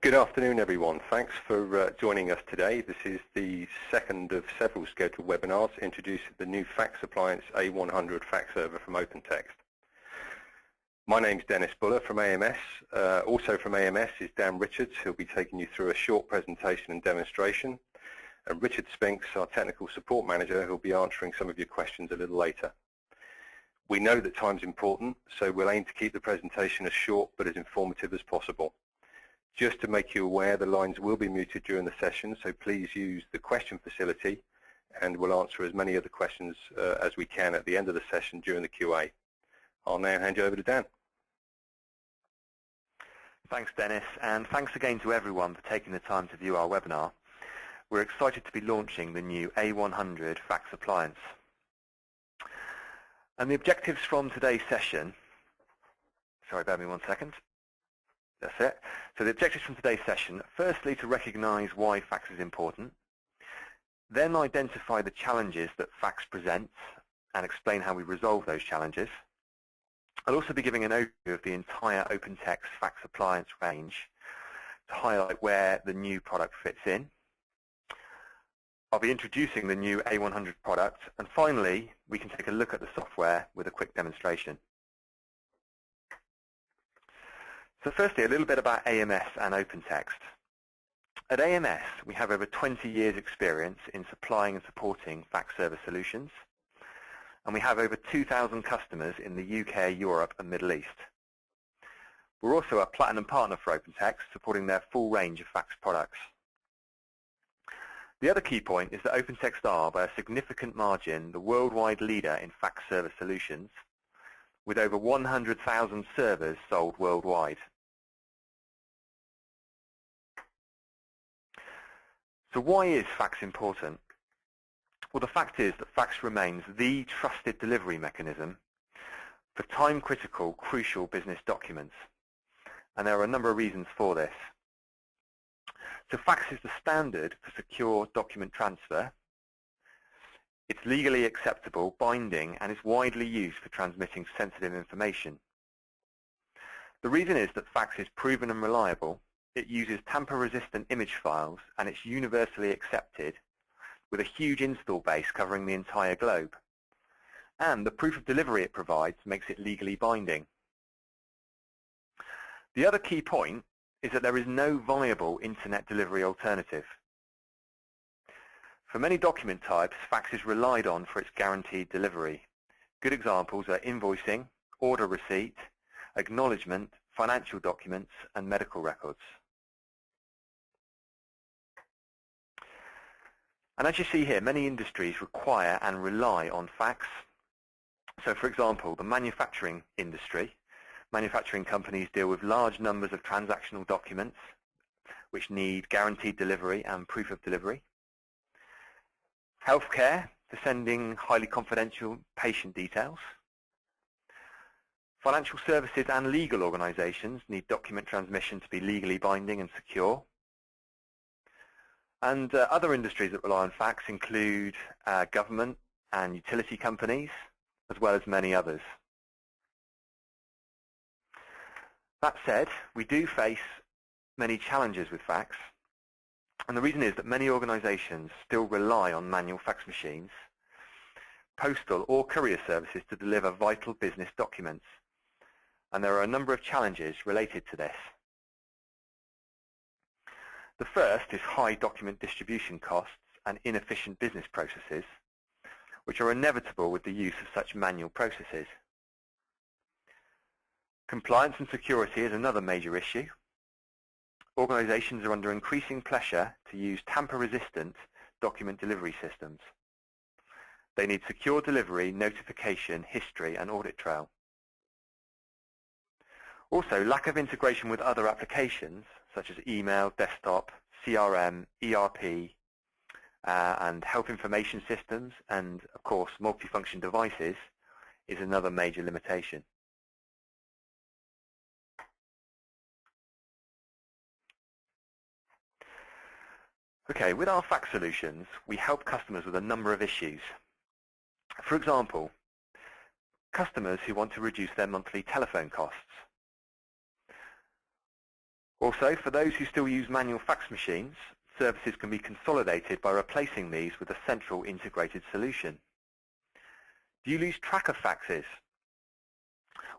Good afternoon, everyone. Thanks for joining us today. This is the second of several scheduled webinars introducing the new Fax Appliance A100 fax server from OpenText. My name's Dennis Buller from AMS. Also from AMS is Dan Richards, who'll be taking you through a short presentation and demonstration. And Richard Spinks, our Technical Support Manager, who'll be answering some of your questions a little later. We know that time's important, so we'll aim to keep the presentation as short but as informative as possible. Just to make you aware, the lines will be muted during the session, so please use the question facility and we'll answer as many of the questions as we can at the end of the session during the QA. I'll now hand you over to Dan. Thanks, Dennis, and thanks again to everyone for taking the time to view our webinar. We're excited to be launching the new A100 Fax Appliance. And the objectives from today's session, sorry, bear with me one second. That's it. So the objectives from today's session, firstly to recognize why fax is important, then identify the challenges that fax presents and explain how we resolve those challenges. I'll also be giving an overview of the entire OpenText Fax Appliance range to highlight where the new product fits in. I'll be introducing the new A100 product, and finally we can take a look at the software with a quick demonstration. So firstly, a little bit about AMS and OpenText. At AMS, we have over 20 years experience in supplying and supporting fax server solutions, and we have over 2,000 customers in the UK, Europe and Middle East. We're also a platinum partner for OpenText, supporting their full range of fax products. The other key point is that OpenText are, by a significant margin, the worldwide leader in fax server solutions, with over 100,000 servers sold worldwide. So why is fax important? Well, the fact is that fax remains the trusted delivery mechanism for time-critical, crucial business documents. And there are a number of reasons for this. So fax is the standard for secure document transfer. It's legally acceptable, binding, and is widely used for transmitting sensitive information. The reason is that fax is proven and reliable. It uses tamper-resistant image files, and it's universally accepted, with a huge install base covering the entire globe. And the proof of delivery it provides makes it legally binding. The other key point is that there is no viable internet delivery alternative. For many document types, fax is relied on for its guaranteed delivery. Good examples are invoicing, order receipt, acknowledgement, financial documents, and medical records. And as you see here, many industries require and rely on fax. So for example, the manufacturing industry, manufacturing companies deal with large numbers of transactional documents which need guaranteed delivery and proof of delivery. Healthcare, for sending highly confidential patient details. Financial services and legal organizations need document transmission to be legally binding and secure. And other industries that rely on fax include government and utility companies, as well as many others. That said, we do face many challenges with fax, and the reason is that many organizations still rely on manual fax machines, postal or courier services to deliver vital business documents, and there are a number of challenges related to this. The first is high document distribution costs and inefficient business processes, which are inevitable with the use of such manual processes. Compliance and security is another major issue. Organizations are under increasing pressure to use tamper-resistant document delivery systems. They need secure delivery, notification, history, and audit trail. Also, lack of integration with other applications, such as email, desktop, CRM, ERP, and health information systems, and, of course, multifunction devices, is another major limitation. Okay, with our fax solutions, we help customers with a number of issues. For example, customers who want to reduce their monthly telephone costs, Also, for those who still use manual fax machines, services can be consolidated by replacing these with a central integrated solution. Do you lose track of faxes?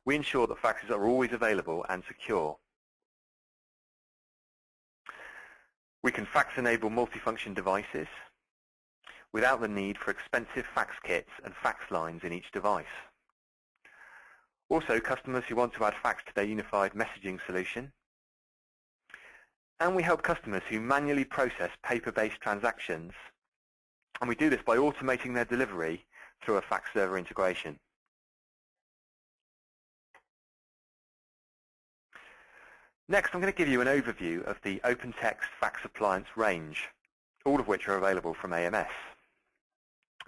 We ensure that faxes are always available and secure. We can fax-enable multifunction devices without the need for expensive fax kits and fax lines in each device. Also, customers who want to add fax to their unified messaging solution. And we help customers who manually process paper-based transactions, and we do this by automating their delivery through a fax server integration. Next, I'm going to give you an overview of the OpenText Fax Appliance range, all of which are available from AMS.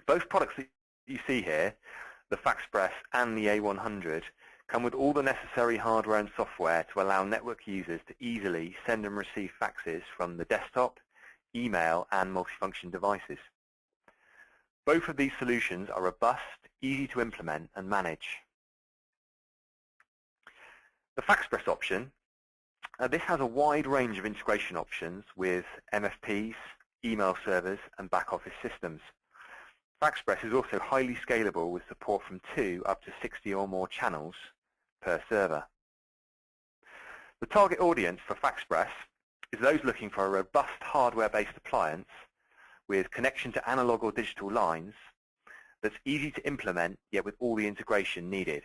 Both products that you see here, the FaxPress and the A100, come with all the necessary hardware and software to allow network users to easily send and receive faxes from the desktop, email, and multifunction devices. Both of these solutions are robust, easy to implement and manage. The FaxPress option, this has a wide range of integration options with MFPs, email servers, and back-office systems. FaxPress is also highly scalable with support from 2 up to 60 or more channels per server. The target audience for FaxPress is those looking for a robust hardware-based appliance with connection to analog or digital lines that's easy to implement, yet with all the integration needed.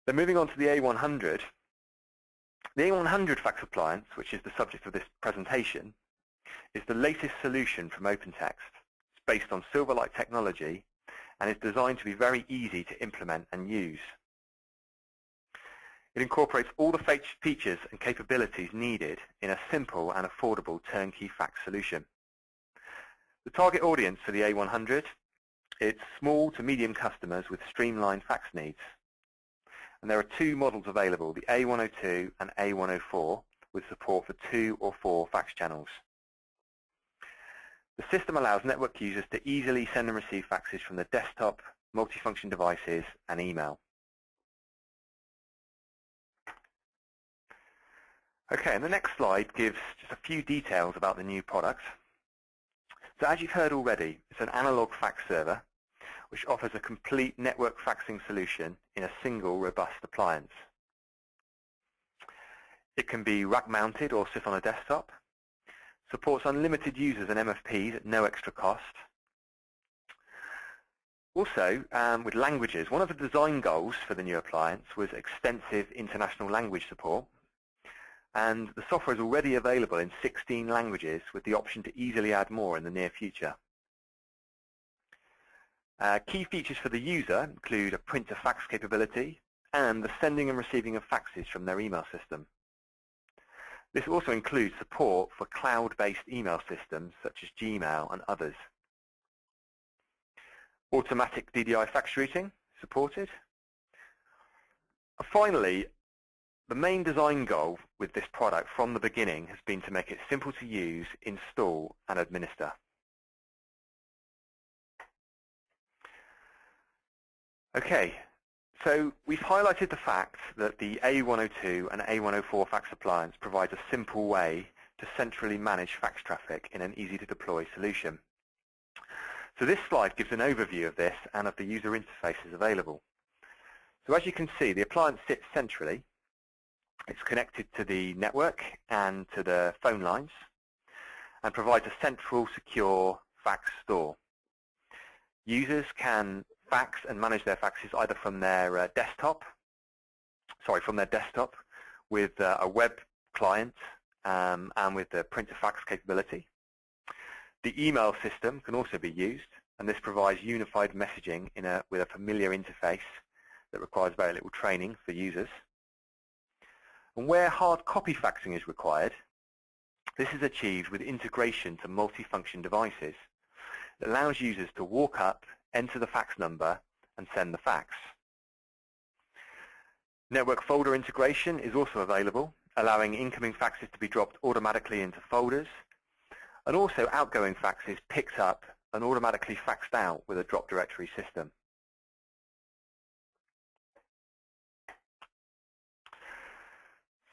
Then moving on to the A100. The A100 Fax Appliance, which is the subject of this presentation, is the latest solution from OpenText. It's based on Silverlight technology and is designed to be very easy to implement and use. It incorporates all the features and capabilities needed in a simple and affordable turnkey fax solution. The target audience for the A100, it's small to medium customers with streamlined fax needs. And there are 2 models available, the A102 and A104, with support for 2 or 4 fax channels. The system allows network users to easily send and receive faxes from the desktop, multifunction devices, and email. Okay, and the next slide gives just a few details about the new product. So as you've heard already, it's an analog fax server which offers a complete network faxing solution in a single robust appliance. It can be rack-mounted or sit on a desktop, supports unlimited users and MFPs at no extra cost. Also, with languages, one of the design goals for the new appliance was extensive international language support, and the software is already available in 16 languages with the option to easily add more in the near future. Key features for the user include a print-to-fax capability and the sending and receiving of faxes from their email system. This also includes support for cloud-based email systems such as Gmail and others. Automatic DDI fax routing supported. And finally, the main design goal with this product from the beginning has been to make it simple to use, install, and administer. Okay, so we've highlighted the fact that the A102 and A104 fax appliance provides a simple way to centrally manage fax traffic in an easy-to-deploy solution. So this slide gives an overview of this and of the user interfaces available. So as you can see, the appliance sits centrally. It's connected to the network and to the phone lines and provides a central, secure fax store. Users can fax and manage their faxes either from their desktop with a web client and with the print-to-fax capability. The email system can also be used, and this provides unified messaging with a familiar interface that requires very little training for users. And where hard copy faxing is required, this is achieved with integration to multifunction devices. It allows users to walk up, enter the fax number, and send the fax. Network folder integration is also available, allowing incoming faxes to be dropped automatically into folders, and also outgoing faxes picked up and automatically faxed out with a drop directory system.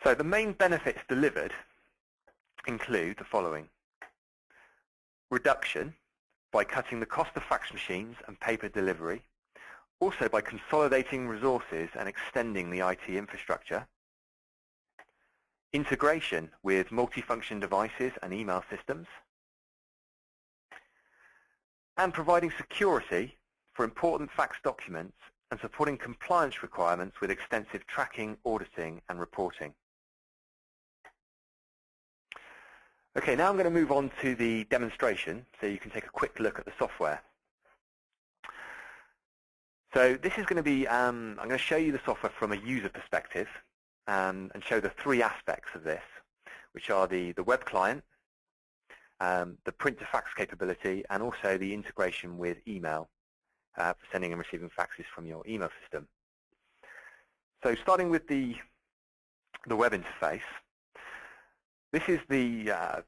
So the main benefits delivered include the following. Reduction by cutting the cost of fax machines and paper delivery, also by consolidating resources and extending the IT infrastructure. Integration with multifunction devices and email systems. And providing security for important fax documents and supporting compliance requirements with extensive tracking, auditing, and reporting. Okay, now I'm going to move on to the demonstration so you can take a quick look at the software. So this is going to be, I'm going to show you the software from a user perspective and show the three aspects of this, which are the web client, the print-to-fax capability, and also the integration with email for sending and receiving faxes from your email system. So starting with the web interface, this is the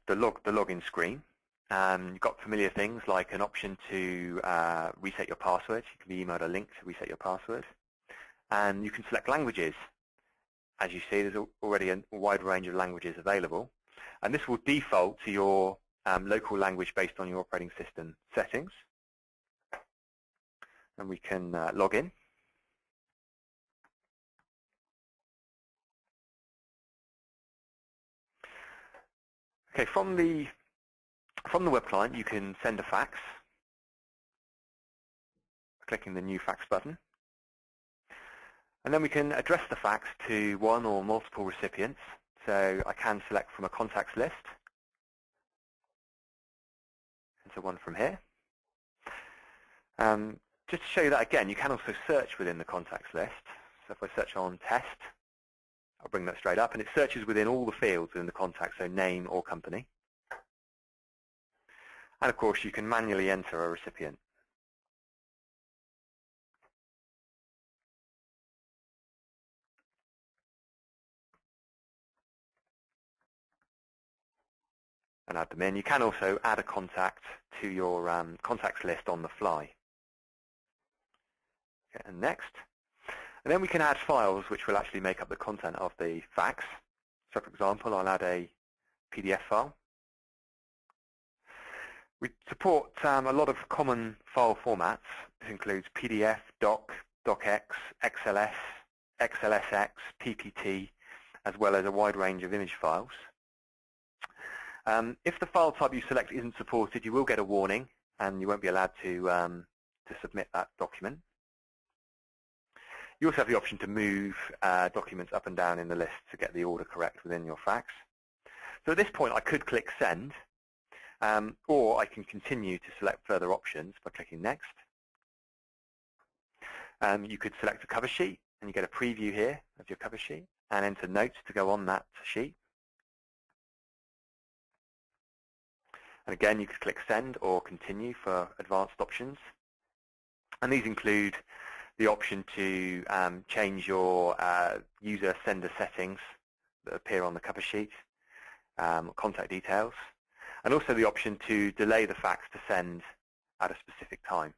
login screen. You've got familiar things like an option to reset your password. You can be emailed a link to reset your password. And you can select languages. As you see, there's already a wide range of languages available. And this will default to your local language based on your operating system settings. And we can log in. Okay, from the web client, you can send a fax, clicking the New Fax button. And then we can address the fax to one or multiple recipients. So I can select from a contacts list. Enter one from here. Just to show you that again, you can also search within the contacts list. So if I search on test, I'll bring that straight up, and it searches within all the fields within the contact, so name or company. And of course, you can manually enter a recipient. And add them in. You can also add a contact to your contacts list on the fly. Okay, and next. And then we can add files which will actually make up the content of the fax. So for example, I'll add a PDF file. We support a lot of common file formats. This includes PDF, doc, docx, XLS, XLSX, PPT, as well as a wide range of image files. If the file type you select isn't supported, you will get a warning, and you won't be allowed to submit that document. You also have the option to move documents up and down in the list to get the order correct within your fax. So at this point, I could click Send, or I can continue to select further options by clicking Next. You could select a cover sheet, and you get a preview here of your cover sheet, and enter notes to go on that sheet. And again, you could click Send or Continue for advanced options. And these include the option to change your user sender settings that appear on the cover sheet, contact details, and also the option to delay the fax to send at a specific time.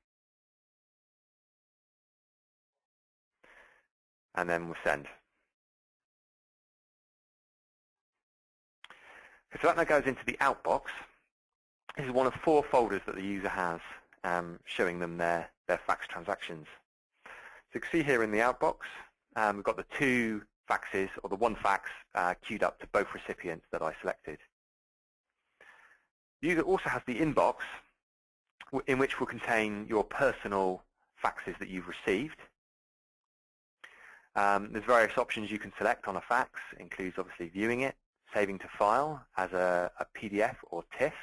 And then we'll send. So that now goes into the outbox. This is one of 4 folders that the user has, showing them their fax transactions. So you can see here in the outbox, we've got the 2 faxes, or the 1 fax queued up to both recipients that I selected. The user also has the inbox, in which will contain your personal faxes that you've received. There's various options you can select on a fax. It includes obviously viewing it, saving to file as a PDF or TIFF.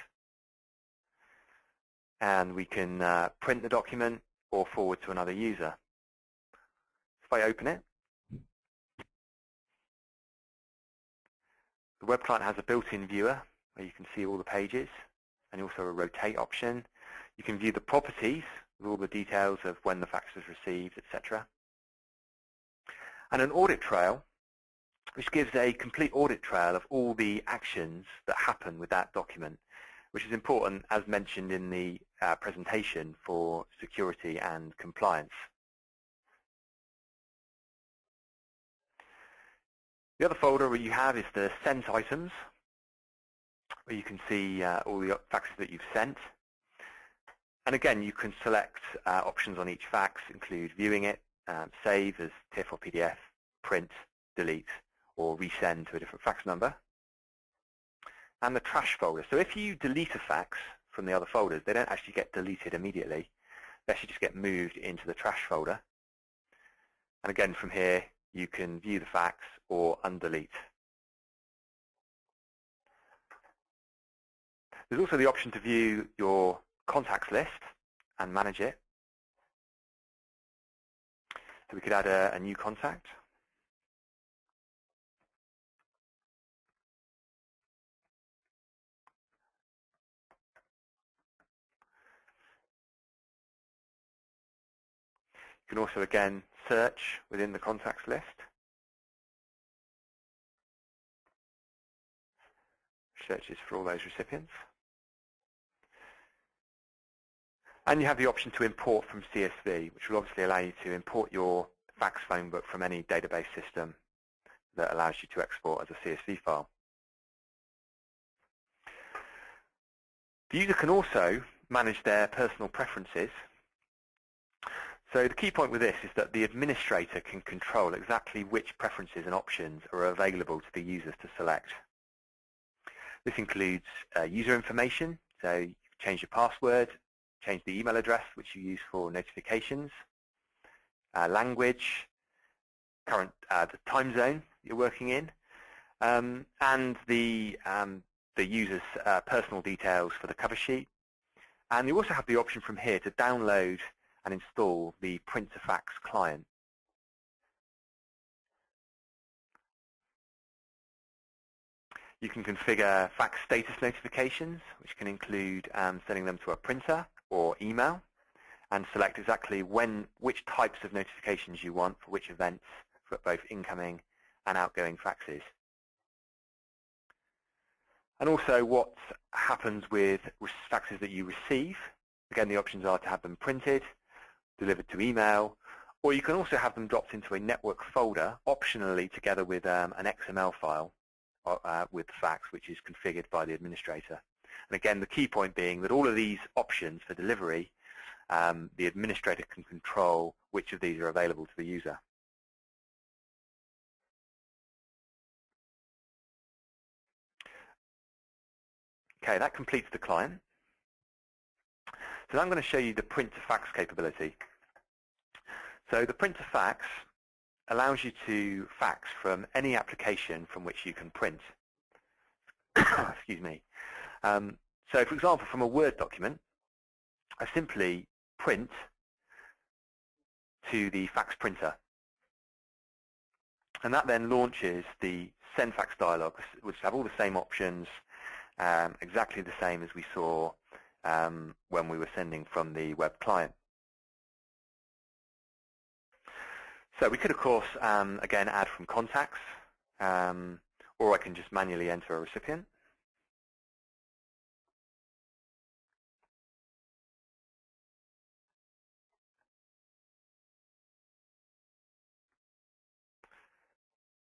And we can print the document or forward to another user. If I open it, the web client has a built-in viewer where you can see all the pages, and also a rotate option. You can view the properties with all the details of when the fax was received, etc. And an audit trail, which gives a complete audit trail of all the actions that happen with that document, which is important, as mentioned in the presentation, for security and compliance. The other folder you have is the sent items, where you can see all the faxes that you've sent. And again, you can select options on each fax, include viewing it, save as TIFF or PDF, print, delete, or resend to a different fax number. And the trash folder. So if you delete a fax from the other folders, they don't actually get deleted immediately. They actually just get moved into the trash folder. And again, from here, you can view the fax or undelete. There's also the option to view your contacts list and manage it. So we could add a new contact. You can also, again, search within the contacts list. Searches for all those recipients. And you have the option to import from CSV, which will obviously allow you to import your fax phone book from any database system that allows you to export as a CSV file. The user can also manage their personal preferences. So the key point with this is that the administrator can control exactly which preferences and options are available to the users to select. This includes user information, so you can change your password, change the email address which you use for notifications, language, the time zone you're working in, and the user's personal details for the cover sheet. And you also have the option from here to download and install the print-to-fax client. You can configure fax status notifications, which can include sending them to a printer or email, and select exactly which types of notifications you want for which events for both incoming and outgoing faxes. And also what happens with faxes that you receive. Again, the options are to have them printed, delivered to email, or you can also have them dropped into a network folder, optionally together with an XML file with the fax, which is configured by the administrator. And again, the key point being that all of these options for delivery, the administrator can control which of these are available to the user. Okay, that completes the client. So now I'm going to show you the print-to-fax capability. So the print-to-fax allows you to fax from any application from which you can print. Excuse me. So for example, from a Word document, I simply print to the fax printer. And that then launches the send fax dialog, which have all the same options, exactly the same as we saw when we were sending from the web client. So we could, of course, again, add from contacts, or I can just manually enter a recipient.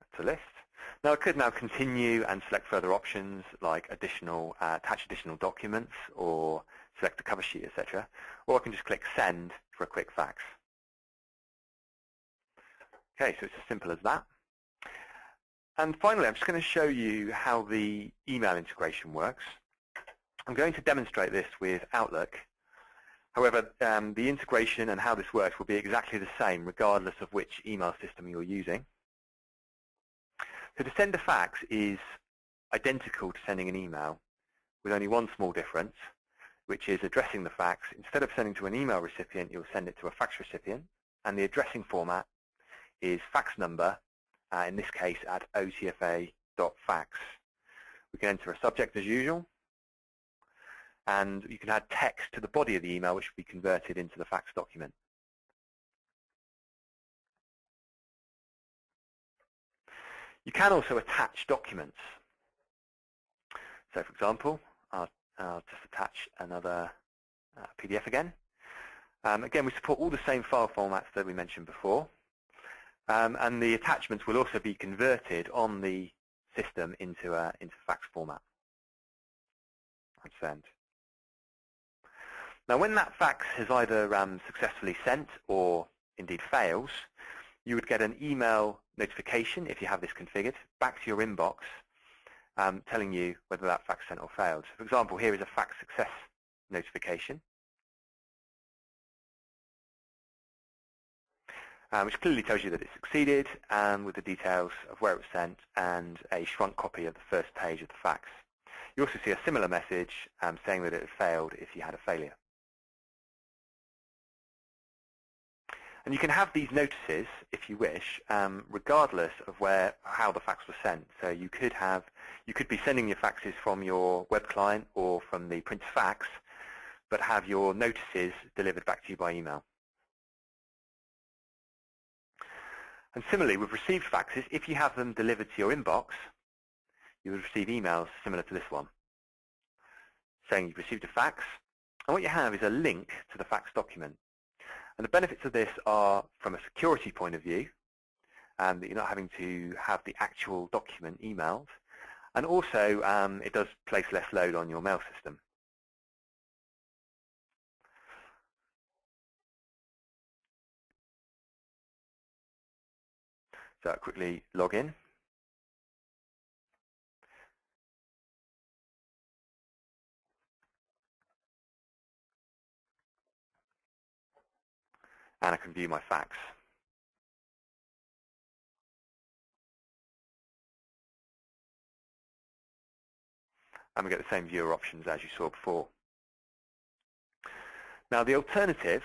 That's a list. Now I could now continue and select further options like attach additional documents or select the cover sheet, etc. Or I can just click send for a quick fax. Okay, so it's as simple as that. And finally, I'm just going to show you how the email integration works. I'm going to demonstrate this with Outlook. However, the integration and how this works will be exactly the same regardless of which email system you're using. So to send a fax is identical to sending an email with only one small difference, which is addressing the fax. Instead of sending to an email recipient, you'll send it to a fax recipient. And the addressing format is fax number, in this case at otfa.fax. We can enter a subject as usual. And you can add text to the body of the email, which will be converted into the fax document. You can also attach documents. So for example, I'll just attach another PDF again. Again, we support all the same file formats that we mentioned before. and the attachments will also be converted on the system into fax format and sent. Now, when that fax has either successfully sent or indeed fails, you would get an email notification, if you have this configured, back to your inbox telling you whether that fax sent or failed. For example, here is a fax success notification, which clearly tells you that it succeeded, with the details of where it was sent and a shrunk copy of the first page of the fax. You also see a similar message saying that it had failed if you had a failure. And you can have these notices, if you wish, regardless of how the fax was sent. So you could be sending your faxes from your web client or from the print to fax, but have your notices delivered back to you by email. And similarly, with received faxes, if you have them delivered to your inbox, you would receive emails similar to this one, saying you've received a fax, and what you have is a link to the fax document. And the benefits of this are, from a security point of view, that you're not having to have the actual document emailed, and also it does place less load on your mail system. So I'll quickly log in. And I can view my fax. And we get the same viewer options as you saw before. Now, the alternative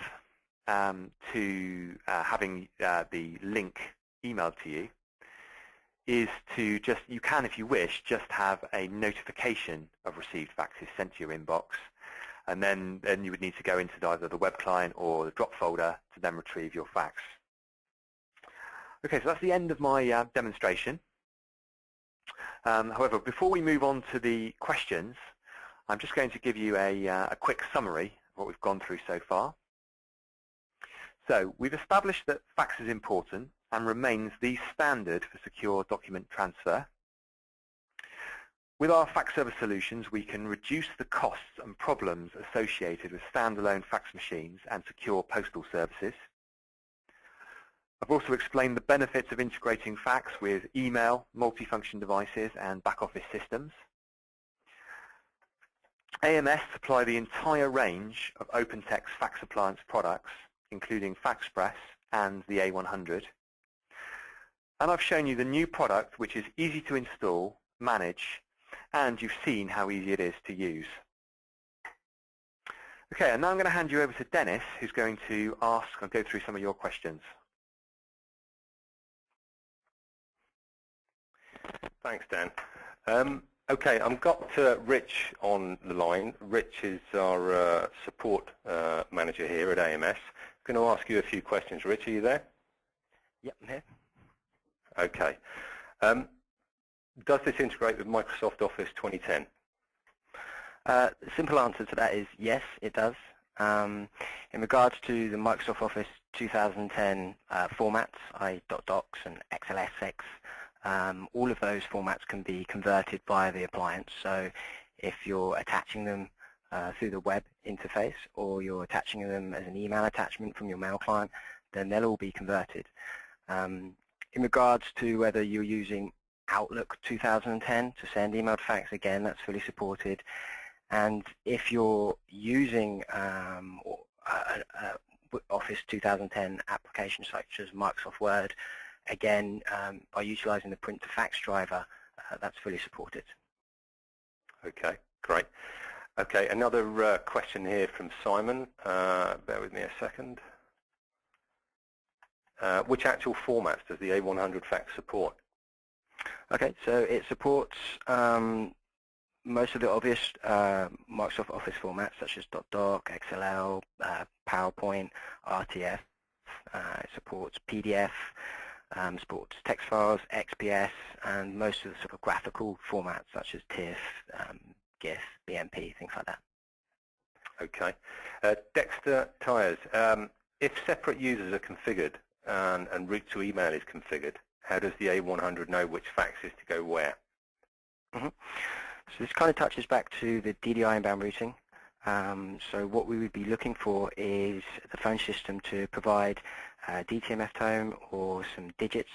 to having the link emailed to you is to you can, if you wish, just have a notification of received faxes sent to your inbox, and then you would need to go into either the web client or the drop folder to then retrieve your fax. Okay, so that's the end of my demonstration. However, before we move on to the questions, I'm just going to give you a quick summary of what we've gone through so far. So we've established that fax is important and remains the standard for secure document transfer. With our fax server solutions, we can reduce the costs and problems associated with standalone fax machines and secure postal services. I've also explained the benefits of integrating fax with email, multifunction devices, and back-office systems. AMS supply the entire range of OpenText Fax Appliance products, including FaxPress and the A100. And I've shown you the new product, which is easy to install, manage, and you've seen how easy it is to use. Okay, and now I'm going to hand you over to Dennis, who's going to ask and go through some of your questions. Thanks, Dan. Okay, I've got Rich on the line. Rich is our support manager here at AMS. I'm going to ask you a few questions. Rich, are you there? Yep, I'm here. Okay. Does this integrate with Microsoft Office 2010? The simple answer to that is yes, it does. In regards to the Microsoft Office 2010 formats, i.e. .docs and XLSX, all of those formats can be converted via the appliance. So if you're attaching them through the web interface or you're attaching them as an email attachment from your mail client, then they'll all be converted. In regards to whether you're using Outlook 2010 to send emailed fax, again, that's fully supported. And if you're using Office 2010 applications such as Microsoft Word, again, by utilizing the print to fax driver, that's fully supported. Okay, great. Okay, another question here from Simon. Bear with me a second. Which actual formats does the A100 fax support? Okay, so it supports most of the obvious Microsoft Office formats such as .doc, XLL, PowerPoint, RTF. It supports PDF, supports text files, XPS, and most of the sort of graphical formats such as TIFF, GIF, BMP, things like that. Okay. Dexter Tyres. If separate users are configured and route to email is configured, how does the A100 know which fax is to go where? So this kind of touches back to the DDI inbound routing. So what we would be looking for is the phone system to provide DTMF tone or some digits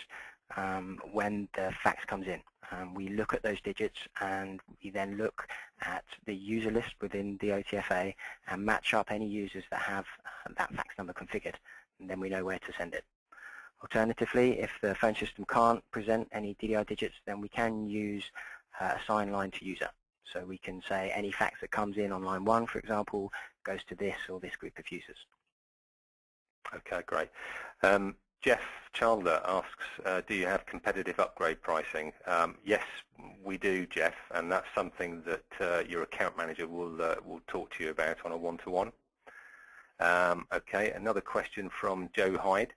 when the fax comes in. We look at those digits and we then look at the user list within the OTFA and match up any users that have that fax number configured, and then we know where to send it. Alternatively, if the phone system can't present any DDI digits, then we can use assign line to user. So we can say any fax that comes in on line 1, for example, goes to this or this group of users. Okay, great. Jeff Chandler asks, do you have competitive upgrade pricing? Yes, we do, Jeff, and that's something that your account manager will talk to you about on a one-to-one. Okay, another question from Joe Hyde.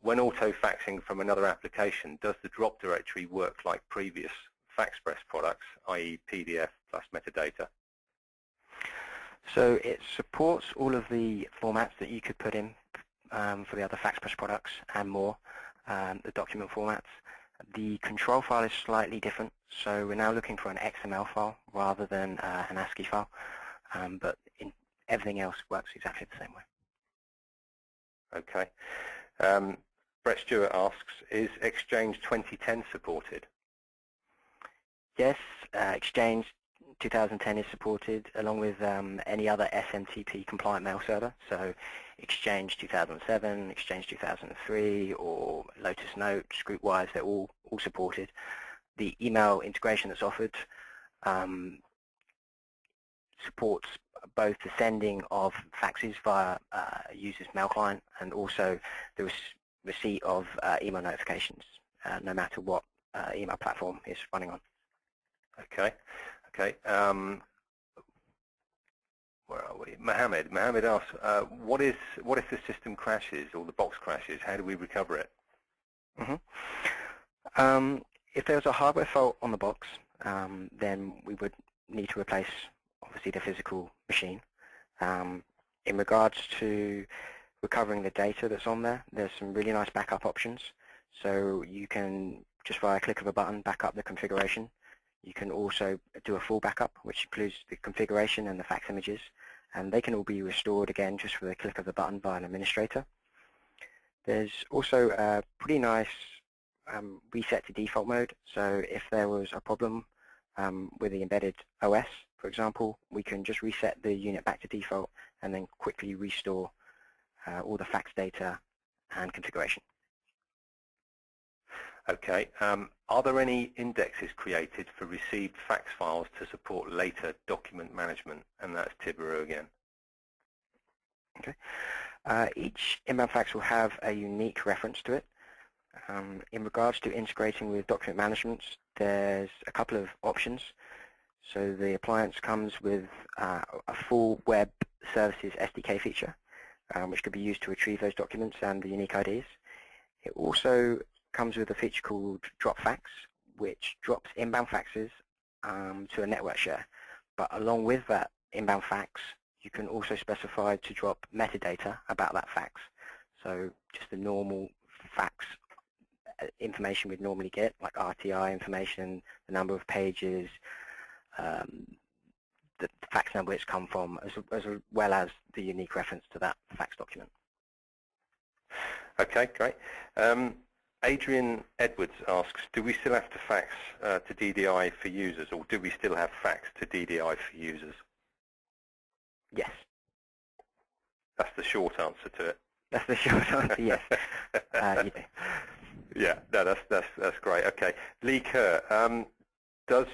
When auto-faxing from another application, does the drop directory work like previous FaxPress products, i.e. PDF plus metadata? So it supports all of the formats that you could put in for the other FaxPress products and more, the document formats. The control file is slightly different, so we're now looking for an XML file rather than an ASCII file, but everything else works exactly the same way. Okay. Brett Stewart asks, is Exchange 2010 supported? Yes, Exchange 2010 is supported along with any other SMTP compliant mail server. So Exchange 2007, Exchange 2003, or Lotus Notes, GroupWise, they're all supported. The email integration that's offered supports both the sending of faxes via user's mail client and also the receipt of email notifications, no matter what email platform is running on. Okay. Okay. Where are we? Mohammed asks, what if the system crashes or the box crashes? How do we recover it? If there's a hardware fault on the box, then we would need to replace, obviously, the physical machine. In regards to recovering the data that's on there, there's some really nice backup options. So you can, just via a click of a button, back up the configuration. You can also do a full backup, which includes the configuration and the fax images, and they can all be restored again just with a click of the button by an administrator. There's also a pretty nice reset to default mode, so if there was a problem with the embedded OS, for example, we can just reset the unit back to default and then quickly restore all the fax data and configuration. Okay. Are there any indexes created for received fax files to support later document management? And that's Tibaru again. Okay. Each inbound fax will have a unique reference to it. In regards to integrating with document management, there's a couple of options. So the appliance comes with a full web services SDK feature, which could be used to retrieve those documents and the unique IDs. It also comes with a feature called Drop Fax, which drops inbound faxes to a network share. But along with that inbound fax, you can also specify to drop metadata about that fax. So just the normal fax information we'd normally get, like RTI information, the number of pages, the fax number it's come from, as well as the unique reference to that fax document. Okay, great. Adrian Edwards asks, do we still have to fax to DDI for users, or do we still have fax to DDI for users? Yes. That's the short answer to it. That's the short answer, yes. You do. Yeah, no, that's great. Okay. Lee Kerr, does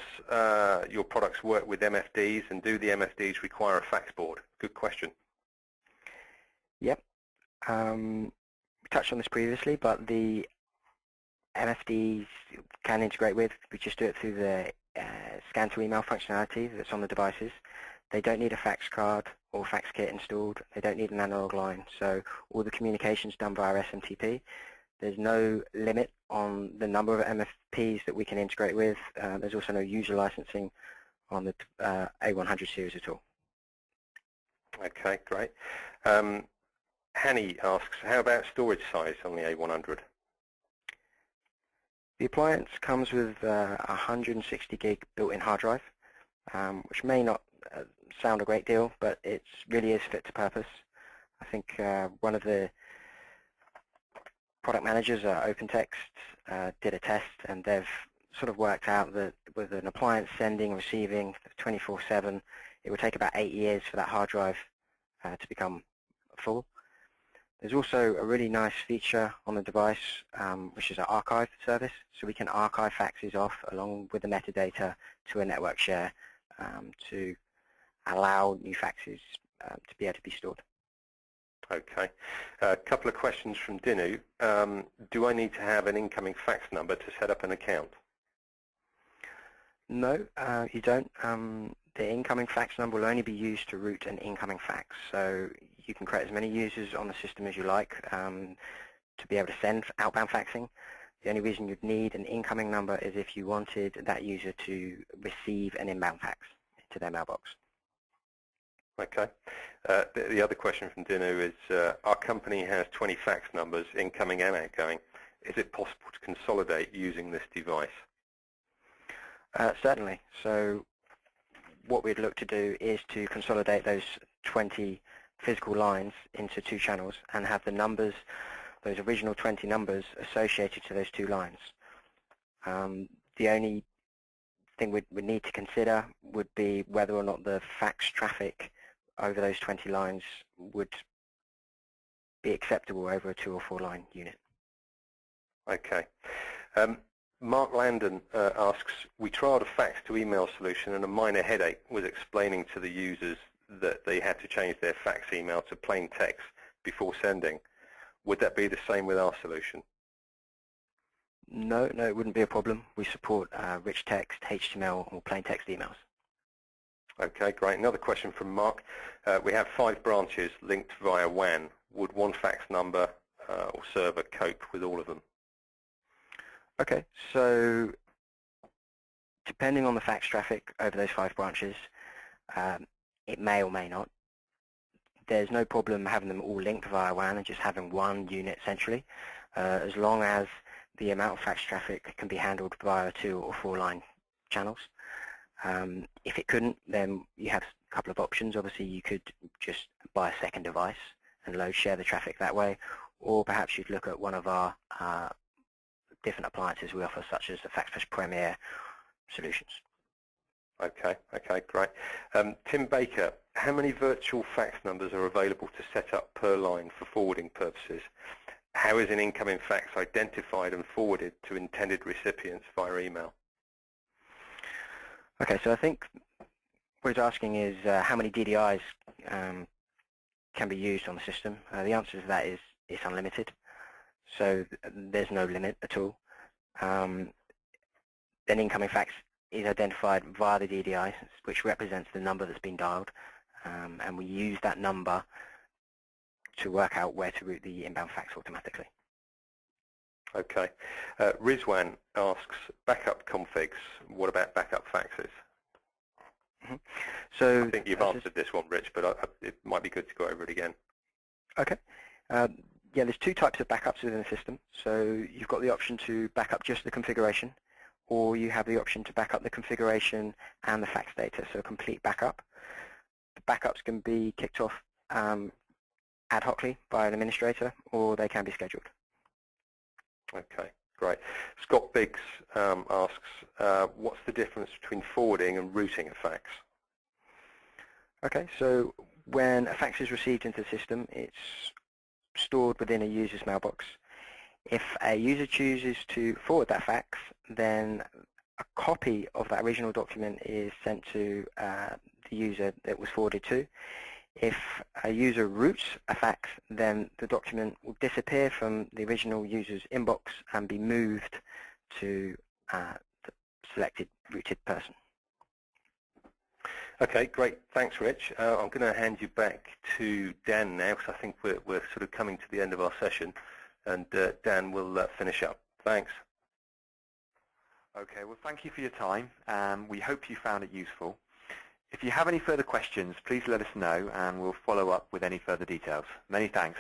your products work with MFDs, and do the MFDs require a fax board? Good question. Yep. We touched on this previously, but the MFDs can integrate with. We just do it through the scan to email functionality that's on the devices. They don't need a fax card or fax kit installed. They don't need an analog line. So all the communication's done via SMTP. There's no limit on the number of MFPs that we can integrate with. There's also no user licensing on the A100 series at all. Okay, great. Hanny asks, how about storage size on the A100? The appliance comes with a 160 gig built-in hard drive, which may not sound a great deal, but it really is fit to purpose. I think one of the product managers at OpenText did a test, and they've sort of worked out that with an appliance sending and receiving 24/7, it would take about 8 years for that hard drive to become full. There's also a really nice feature on the device, which is an archive service, so we can archive faxes off along with the metadata to a network share to allow new faxes to be able to be stored. Okay. A couple of questions from Dinu. Do I need to have an incoming fax number to set up an account? No, you don't. The incoming fax number will only be used to route an incoming fax. So you can create as many users on the system as you like to be able to send outbound faxing. The only reason you'd need an incoming number is if you wanted that user to receive an inbound fax into their mailbox. Okay. The other question from Dinu is, our company has 20 fax numbers, incoming and outgoing. Is it possible to consolidate using this device? Certainly. So what we'd look to do is to consolidate those 20 physical lines into 2 channels and have the numbers, those original 20 numbers, associated to those 2 lines. The only thing we'd need to consider would be whether or not the fax traffic over those 20 lines would be acceptable over a 2 or 4 line unit. Okay. Mark Landon asks, we trialed a fax to email solution and a minor headache was explaining to the users that they had to change their fax email to plain text before sending. Would that be the same with our solution? No, it wouldn't be a problem. We support rich text, HTML, or plain text emails. Okay, great. Another question from Mark. We have 5 branches linked via WAN. Would one fax number or server cope with all of them? Okay, so depending on the fax traffic over those 5 branches, it may or may not. There's no problem having them all linked via WAN and just having one unit centrally, as long as the amount of fax traffic can be handled via 2 or 4 line channels. If it couldn't, then you have a couple of options. Obviously, you could just buy a second device and load share the traffic that way, or perhaps you'd look at one of our different appliances we offer, such as the FaxPress Premier solutions. Okay, great. Tim Baker, how many virtual fax numbers are available to set up per line for forwarding purposes? How is an incoming fax identified and forwarded to intended recipients via email? Okay, so I think what he's asking is how many DDIs can be used on the system. The answer to that is it's unlimited. So there's no limit at all. Then incoming fax is identified via the DDI, which represents the number that's been dialed, and we use that number to work out where to route the inbound fax automatically. Okay. Rizwan asks, backup configs, what about backup faxes? So I think you've answered this one, Rich, but it might be good to go over it again. Okay. Yeah, there's 2 types of backups within the system. So you've got the option to back up just the configuration, or you have the option to back up the configuration and the fax data, so a complete backup. The backups can be kicked off ad hocly by an administrator, or they can be scheduled. Okay, great. Scott Biggs asks, what's the difference between forwarding and routing a fax? Okay, so when a fax is received into the system, it's stored within a user's mailbox. If a user chooses to forward that fax, then a copy of that original document is sent to the user that was forwarded to. If a user routes a fax, then the document will disappear from the original user's inbox and be moved to the selected routed person. Okay, great. Thanks, Rich. I'm going to hand you back to Dan now, because I think we're sort of coming to the end of our session, and Dan will finish up. Thanks. Okay, well, thank you for your time. We hope you found it useful. If you have any further questions, please let us know, and we'll follow up with any further details. Many thanks.